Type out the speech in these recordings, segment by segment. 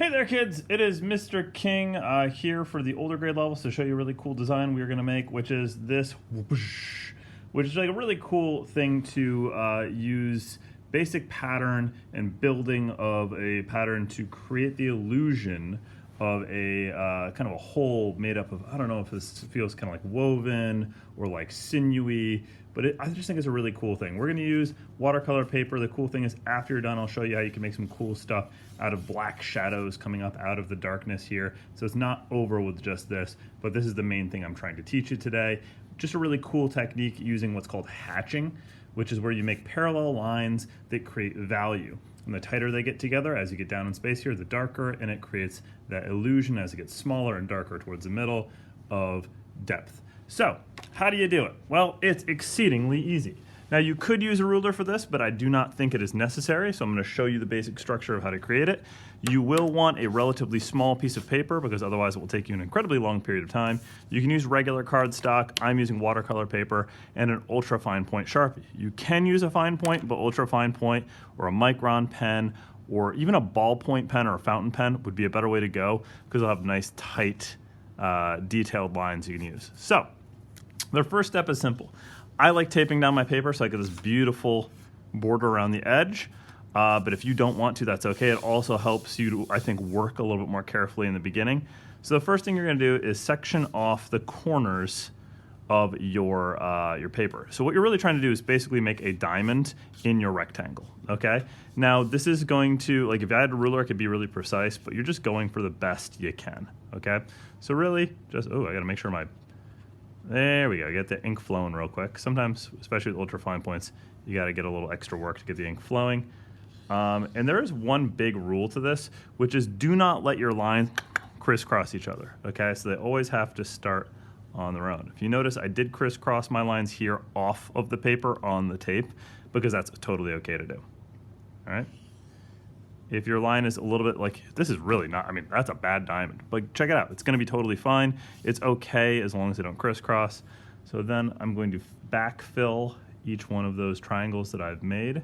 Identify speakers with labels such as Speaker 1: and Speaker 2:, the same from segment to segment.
Speaker 1: Hey there, kids! It is Mr. King here for the older grade levels to show you a really cool design we're going to make, which is this whoosh, which is like a really cool thing to use basic pattern and building of a pattern to create the illusion of a kind of a hole made up of, I don't know if this feels kind of like woven or like sinewy, but I just think it's a really cool thing. We're going to use watercolor paper. The cool thing is after you're done, I'll show you how you can make some cool stuff out of black shadows coming up out of the darkness here. So it's not over with just this, but this is the main thing I'm trying to teach you today. Just a really cool technique using what's called hatching, which is where you make parallel lines that create value. And the tighter they get together as you get down in space here, the darker, and it creates that illusion as it gets smaller and darker towards the middle of depth. So, how do you do it? Well, it's exceedingly easy. Now, you could use a ruler for this, but I do not think it is necessary, so I'm going to show you the basic structure of how to create it. You will want a relatively small piece of paper because otherwise it will take you an incredibly long period of time. You can use regular cardstock. I'm using watercolor paper and an ultra fine point Sharpie. You can use a fine point, but ultra fine point or a micron pen or even a ballpoint pen or a fountain pen would be a better way to go because it'll have nice, tight, detailed lines you can use. So, the first step is simple. I like taping down my paper so I get this beautiful border around the edge, but if you don't want to, that's okay. It also helps you to, I think, work a little bit more carefully in the beginning. So the first thing you're going to do is section off the corners of your paper. So what you're really trying to do is basically make a diamond in your rectangle, okay? Now, this is going to, like if I had a ruler, it could be really precise, but you're just going for the best you can, okay? So really, just, oh, I gotta make sure there we go, get the ink flowing real quick. Sometimes, especially with ultra fine points, you gotta get a little extra work to get the ink flowing. And there is one big rule to this, which is do not let your lines crisscross each other, okay? So they always have to start on their own. If you notice, I did crisscross my lines here off of the paper on the tape because that's totally okay to do, all right? If your line is a little bit like, this is really not, I mean, that's a bad diamond, but check it out. It's gonna be totally fine. It's okay as long as they don't crisscross. So then I'm going to backfill each one of those triangles that I've made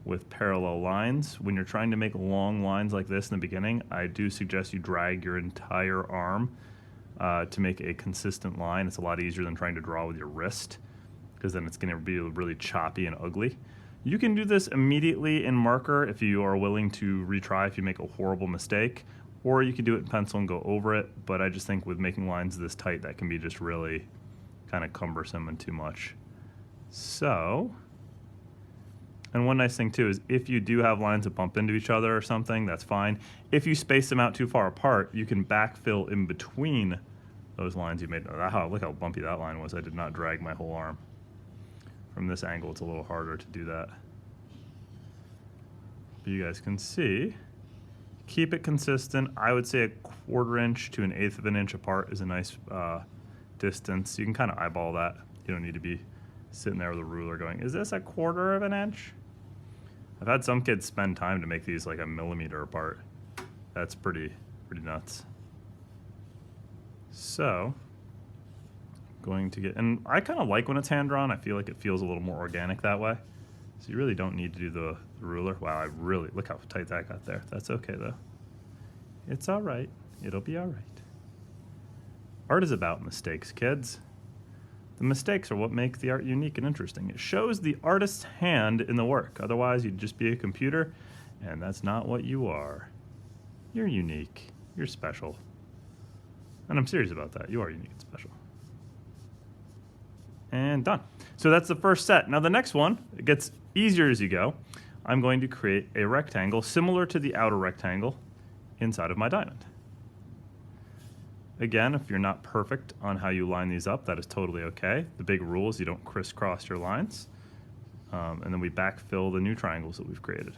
Speaker 1: with parallel lines. When you're trying to make long lines like this in the beginning, I do suggest you drag your entire arm to make a consistent line. It's a lot easier than trying to draw with your wrist because then it's gonna be really choppy and ugly. You can do this immediately in marker if you are willing to retry if you make a horrible mistake, or you can do it in pencil and go over it, but I just think with making lines this tight, that can be just really kind of cumbersome and too much. So, and one nice thing too is if you do have lines that bump into each other or something, that's fine. If you space them out too far apart, you can backfill in between those lines you made. Look how bumpy that line was. I did not drag my whole arm. From this angle, it's a little harder to do that. But you guys can see, keep it consistent. I would say 1/4 inch to 1/8 of an inch apart is a nice distance. You can kind of eyeball that. You don't need to be sitting there with a ruler going, is this 1/4 of an inch? I've had some kids spend time to make these like 1 millimeter apart. That's pretty nuts. So, going to get, and I kind of like when it's hand-drawn. I feel like it feels a little more organic that way. So you really don't need to do the ruler. Wow, look how tight that got there. That's okay though. It's all right. It'll be all right. Art is about mistakes, kids. The mistakes are what make the art unique and interesting. It shows the artist's hand in the work. Otherwise, you'd just be a computer, and that's not what you are. You're unique. You're special. And I'm serious about that. You are unique and special. And done. So that's the first set. Now the next one, it gets easier as you go. I'm going to create a rectangle similar to the outer rectangle inside of my diamond. Again, if you're not perfect on how you line these up, that is totally okay. The big rule is you don't crisscross your lines. And then we backfill the new triangles that we've created.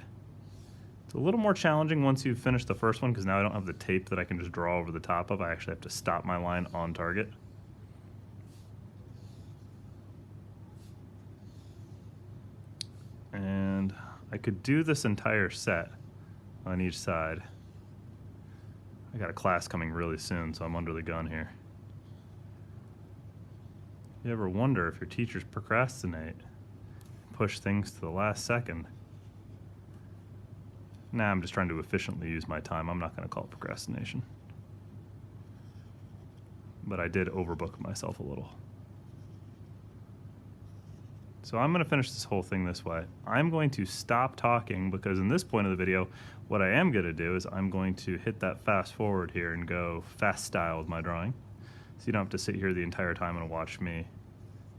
Speaker 1: It's a little more challenging once you've finished the first one because now I don't have the tape that I can just draw over the top of. I actually have to stop my line on target. And I could do this entire set on each side. I got a class coming really soon, so I'm under the gun here. You ever wonder if your teachers procrastinate, push things to the last second? Nah, I'm just trying to efficiently use my time. I'm not going to call it procrastination. But I did overbook myself a little. So I'm going to finish this whole thing this way. I'm going to stop talking because in this point of the video, what I am going to do is I'm going to hit that fast forward here and go fast style with my drawing. So you don't have to sit here the entire time and watch me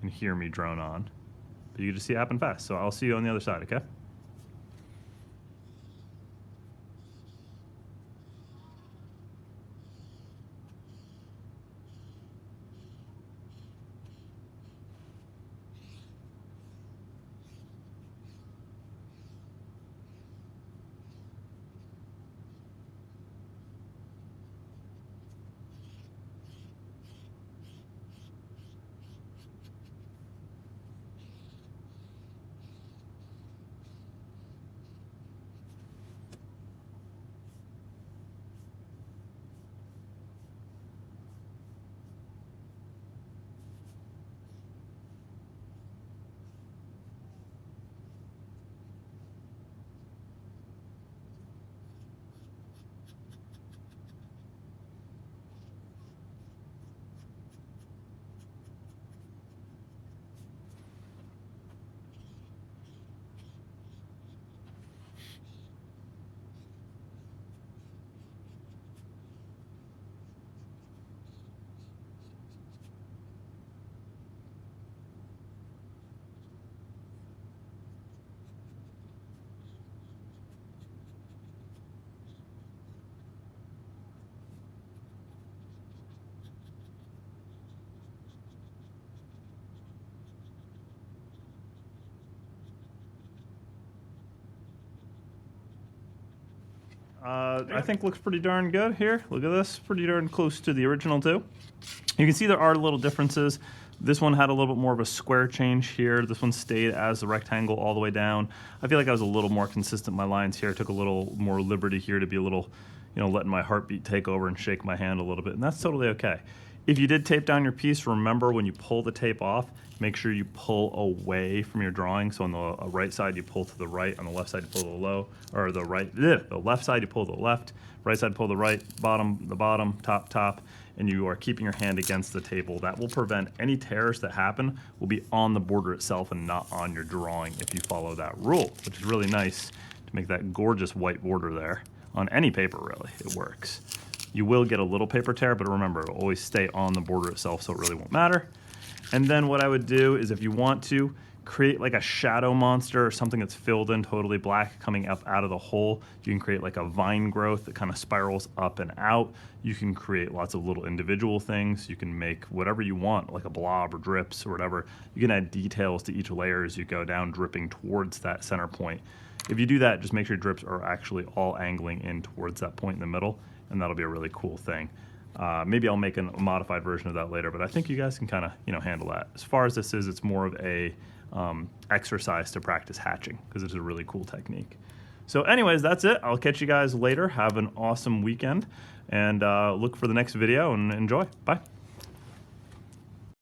Speaker 1: and hear me drone on. But you can just see it happen fast. So I'll see you on the other side, okay? I think looks pretty darn good here. Look at this, pretty darn close to the original too. You can see there are little differences. This one had a little bit more of a square change here. This one stayed as the rectangle all the way down. I feel like I was a little more consistent. My lines here took a little more liberty here to be a little, letting my heartbeat take over and shake my hand a little bit, and that's totally okay. If you did tape down your piece, remember when you pull the tape off, make sure you pull away from your drawing. So on the right side, you pull to the right. On the left side, you pull to the low, or the right. The left side, you pull to the left. Right side, pull the right. The bottom, top, and you are keeping your hand against the table. That will prevent any tears that happen. Will be on the border itself and not on your drawing if you follow that rule, which is really nice to make that gorgeous white border there on any paper. Really, it works. You will get a little paper tear, but remember, it'll always stay on the border itself, so it really won't matter. And then what I would do is if you want to create like a shadow monster or something that's filled in totally black coming up out of the hole, you can create like a vine growth that kind of spirals up and out. You can create lots of little individual things. You can make whatever you want, like a blob or drips or whatever. You can add details to each layer as you go down, dripping towards that center point. If you do that, just make sure drips are actually all angling in towards that point in the middle, and that'll be a really cool thing. Maybe I'll make a modified version of that later, but I think you guys can kind of handle that. As far as this is, it's more of a exercise to practice hatching because it's a really cool technique. So anyways, that's it. I'll catch you guys later. Have an awesome weekend, and look for the next video and enjoy. Bye.